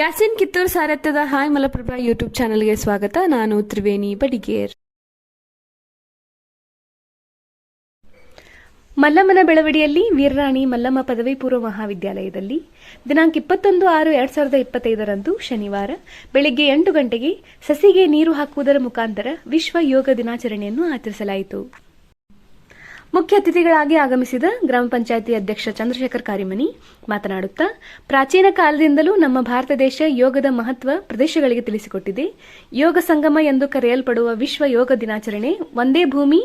Yasin Kittur ಸಾರಥ್ಯದ hi Malaprabha YouTube ಚಾನೆಲ್ಗೆ ಸ್ವಾಗತ. ನಾನು ತ್ರಿವೇಣಿ ಬಡಿಗೇರ್. ಮಲ್ಲಮ್ಮನ ಬೆಳವಡಿಯಲ್ಲಿ ವೀರರಾಣಿ ಮಲ್ಲಮ್ಮ ಪದವಿ ಪೂರ್ವ ಮಹಾವಿದ್ಯಾಲಯದಲ್ಲಿ ದಿನಾಂಕ 21/6/2025 ಶನಿವಾರ ಬೆಳಗ್ಗೆ 8 ಗಂಟೆಗೆ ಸಸಿಗೆ ನೀರು ಹಾಕುವುದರ ಮುಖಾಂತರ ವಿಶ್ವ ಯೋಗ ದಿನಾಚರಣೆಯನ್ನು ಆಚರಿಸಲಾಯಿತು. ಮುಖ್ಯ ಅತಿಥಿಗಳಾಗಿ ಆಗಮಿಸಿದ ಗ್ರಾಮ ಪಂಚಾಯಿತಿ ಅಧ್ಯಕ್ಷ ಚಂದ್ರಶೇಖರ್ ಕಾರಿಮನಿ ಮಾತನಾಡುತ್ತಾ, ಪ್ರಾಚೀನ ಕಾಲದಿಂದಲೂ ನಮ್ಮ ಭಾರತ ದೇಶ ಯೋಗದ ಮಹತ್ವ ಪ್ರದೇಶಗಳಿಗೆ ತಿಳಿಸಿಕೊಟ್ಟಿದೆ. ಯೋಗ ಸಂಗಮ ಎಂದು ಕರೆಯಲ್ಪಡುವ ವಿಶ್ವ ಯೋಗ ದಿನಾಚರಣೆ ಒಂದೇ ಭೂಮಿ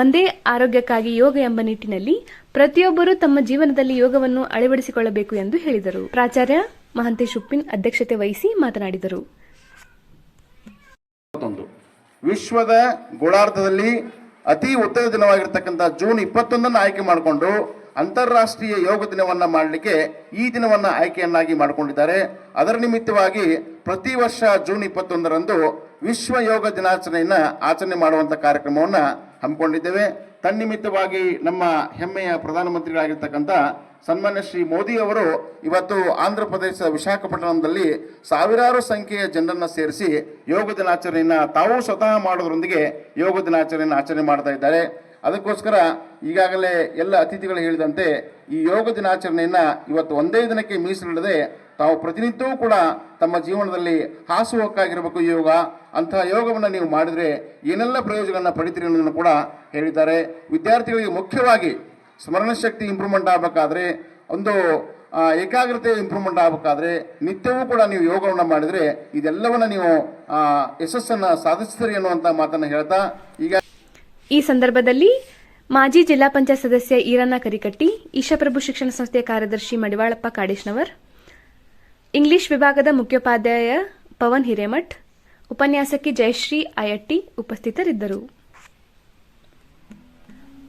ಒಂದೇ ಆರೋಗ್ಯಕ್ಕಾಗಿ ಯೋಗ ಎಂಬ ನಿಟ್ಟಿನಲ್ಲಿ ಪ್ರತಿಯೊಬ್ಬರೂ ತಮ್ಮ ಜೀವನದಲ್ಲಿ ಯೋಗವನ್ನು ಅಳವಡಿಸಿಕೊಳ್ಳಬೇಕು ಎಂದು ಹೇಳಿದರು. ಪ್ರಾಚಾರ್ಯ ಮಹಂತೇಶ್ ಉಪ್ಪಿನ್ ಅಧ್ಯಕ್ಷತೆ ವಹಿಸಿ ಮಾತನಾಡಿದರು. ವಿಶ್ವದ ಗೋಳಾರ್ಧದಲ್ಲಿ ಅತಿ ಉತ್ತಮ ದಿನವಾಗಿರ್ತಕ್ಕಂಥ ಜೂನ್ 21 ಆಯ್ಕೆ ಮಾಡಿಕೊಂಡು ಅಂತಾರಾಷ್ಟ್ರೀಯ ಯೋಗ ದಿನವನ್ನು ಮಾಡಲಿಕ್ಕೆ ಈ ದಿನವನ್ನು ಆಯ್ಕೆಯನ್ನಾಗಿ ಮಾಡಿಕೊಂಡಿದ್ದಾರೆ. ಅದರ ನಿಮಿತ್ತವಾಗಿ ಪ್ರತಿ ವರ್ಷ ಜೂನ್ 21ರಂದು ವಿಶ್ವ ಯೋಗ ದಿನಾಚರಣೆಯನ್ನು ಆಚರಣೆ ಮಾಡುವಂಥ ಕಾರ್ಯಕ್ರಮವನ್ನು ಹಮ್ಮಿಕೊಂಡಿದ್ದೇವೆ. ತನ್ನಿಮಿತ್ತವಾಗಿ ನಮ್ಮ ಹೆಮ್ಮೆಯ ಪ್ರಧಾನಮಂತ್ರಿಗಳಾಗಿರ್ತಕ್ಕಂಥ ಸನ್ಮಾನ್ಯ ಶ್ರೀ ಮೋದಿ ಅವರು ಇವತ್ತು ಆಂಧ್ರ ಪ್ರದೇಶದ ವಿಶಾಖಪಟ್ಟಣಂದಲ್ಲಿ ಸಾವಿರಾರು ಸಂಖ್ಯೆಯ ಜನರನ್ನು ಸೇರಿಸಿ ಯೋಗ ದಿನಾಚರಣೆಯನ್ನು ತಾವು ಸ್ವತಃ ಮಾಡೋದ್ರೊಂದಿಗೆ ಯೋಗ ದಿನಾಚರಣೆಯನ್ನು ಆಚರಣೆ ಮಾಡ್ತಾ ಇದ್ದಾರೆ. ಅದಕ್ಕೋಸ್ಕರ ಈಗಾಗಲೇ ಎಲ್ಲ ಅತಿಥಿಗಳು ಹೇಳಿದಂತೆ ಈ ಯೋಗ ದಿನಾಚರಣೆಯನ್ನು ಇವತ್ತು ಒಂದೇ ದಿನಕ್ಕೆ ಮೀಸಲಿಡದೆ ತಾವು ಪ್ರತಿನಿತ್ಯವೂ ಕೂಡ ತಮ್ಮ ಜೀವನದಲ್ಲಿ ಹಾಸುಹೊಕ್ಕಾಗಿರಬೇಕು ಯೋಗ. ಅಂತಹ ಯೋಗವನ್ನು ನೀವು ಮಾಡಿದರೆ ಏನೆಲ್ಲ ಪ್ರಯೋಜನಗಳನ್ನು ಪಡಿತೀರಿ ಅನ್ನೋದನ್ನು ಕೂಡ ಹೇಳಿದ್ದಾರೆ. ವಿದ್ಯಾರ್ಥಿಗಳಿಗೆ ಮುಖ್ಯವಾಗಿ ಸ್ಮರಣ ಶಕ್ತಿ ಇಂಪ್ರೂವ್ಮೆಂಟ್ ಆಗಬೇಕಾದ್ರೆ, ಒಂದು ಏಕಾಗ್ರತೆ ಇಂಪ್ರೂವ್ಮೆಂಟ್ ಆಗಬೇಕಾದ್ರೆ ನಿತ್ಯವೂ ಕೂಡ ನೀವು ಯೋಗವನ್ನು ಮಾಡಿದರೆ ಇದೆಲ್ಲವನ್ನ ನೀವು ಯಶಸ್ಸನ್ನು ಸಾಧಿಸ್ತೀರಿ ಅನ್ನುವಂಥ ಮಾತನ್ನು ಹೇಳ್ತಾ, ಈಗ ಈ ಸಂದರ್ಭದಲ್ಲಿ ಮಾಜಿ ಜಿಲ್ಲಾ ಪಂಚಾಯತ್ ಸದಸ್ಯ ಈರಣ್ಣ ಕರಿಕಟ್ಟಿ, ಈಶಾಪ್ರಭು ಶಿಕ್ಷಣ ಸಂಸ್ಥೆಯ ಕಾರ್ಯದರ್ಶಿ ಮಡಿವಾಳಪ್ಪ ಕಾಡೇಶ್ನವರ್, ಇಂಗ್ಲಿಷ್ ವಿಭಾಗದ ಮುಖ್ಯೋಪಾಧ್ಯಾಯ ಪವನ್ ಹಿರೇಮಠ್, ಉಪನ್ಯಾಸಕಿ ಜಯಶ್ರೀ ಅಯಟ್ಟಿ ಉಪಸ್ಥಿತರಿದ್ದರು.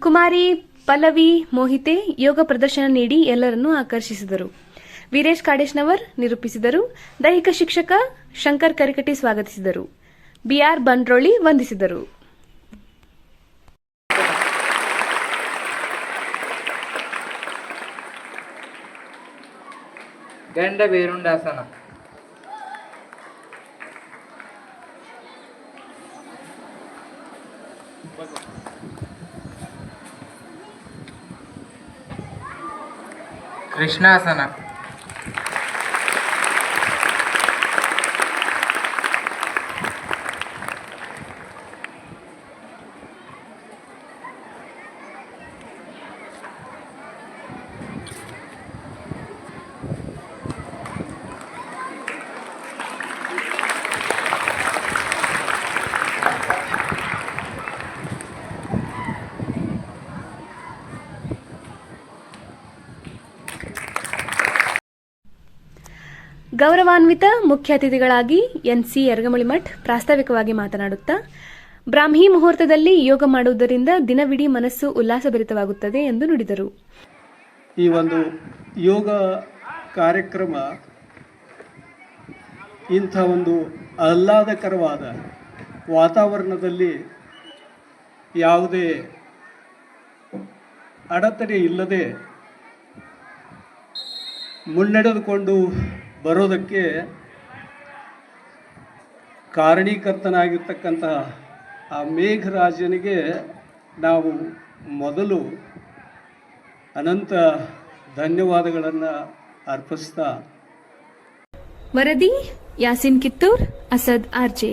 ಕುಮಾರಿ ಪಲ್ಲವಿ ಮೋಹಿತೆ ಯೋಗ ಪ್ರದರ್ಶನ ನೀಡಿ ಎಲ್ಲರನ್ನೂ ಆಕರ್ಷಿಸಿದರು. ವೀರೇಶ್ ಕಾಡೇಶ್ನವರ್ ನಿರೂಪಿಸಿದರು. ದೈಹಿಕ ಶಿಕ್ಷಕ ಶಂಕರ್ ಕರಿಕಟ್ಟಿ ಸ್ವಾಗತಿಸಿದರು. ಬಿಆರ್ ಬಂಡ್ರೋಳಿ ವಂದಿಸಿದರು. ಗಂಡ ಬೇರುಂಡಾಸನ, ಕೃಷ್ಣಾಸನ, ಗೌರವಾನ್ವಿತ ಮುಖ್ಯ ಅತಿಥಿಗಳಾಗಿ ಎನ್ಸಿ ಯರಗಮಳಿಮಠ್ ಪ್ರಾಸ್ತಾವಿಕವಾಗಿ ಮಾತನಾಡುತ್ತಾ, ಬ್ರಾಹ್ಮಿ ಮುಹೂರ್ತದಲ್ಲಿ ಯೋಗ ಮಾಡುವುದರಿಂದ ದಿನವಿಡೀ ಮನಸ್ಸು ಉಲ್ಲಾಸಭರಿತವಾಗುತ್ತದೆ ಎಂದು ನುಡಿದರು. ಈ ಒಂದು ಯೋಗ ಕಾರ್ಯಕ್ರಮ ಇಂಥ ಒಂದು ಆಹ್ಲಾದಕರವಾದ ವಾತಾವರಣದಲ್ಲಿ ಯಾವುದೇ ಅಡೆತಡೆ ಇಲ್ಲದೆ ಮುನ್ನಡೆದುಕೊಂಡು ಬರೋದಕ್ಕೆ ಕಾರಣೀಕರ್ತನಾಗಿರ್ತಕ್ಕಂತಹ ಆ ಮೇಘರಾಜನಿಗೆ ನಾವು ಮೊದಲು ಅನಂತ ಧನ್ಯವಾದಗಳನ್ನು ಅರ್ಪಿಸ್ತಾ. ವರದಿ ಯಾಸಿನ್ ಕಿತ್ತೂರ್, ಅಸದ್ ಆರ್ಜೆ.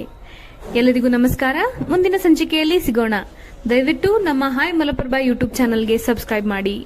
ಎಲ್ಲರಿಗೂ ನಮಸ್ಕಾರ. ಮುಂದಿನ ಸಂಚಿಕೆಯಲ್ಲಿ ಸಿಗೋಣ. ದಯವಿಟ್ಟು ನಮ್ಮ ಹಾಯ್ ಮಲಪ್ರಭಾ ಯೂಟ್ಯೂಬ್ ಚಾನೆಲ್ಗೆ ಸಬ್ಸ್ಕ್ರೈಬ್ ಮಾಡಿ.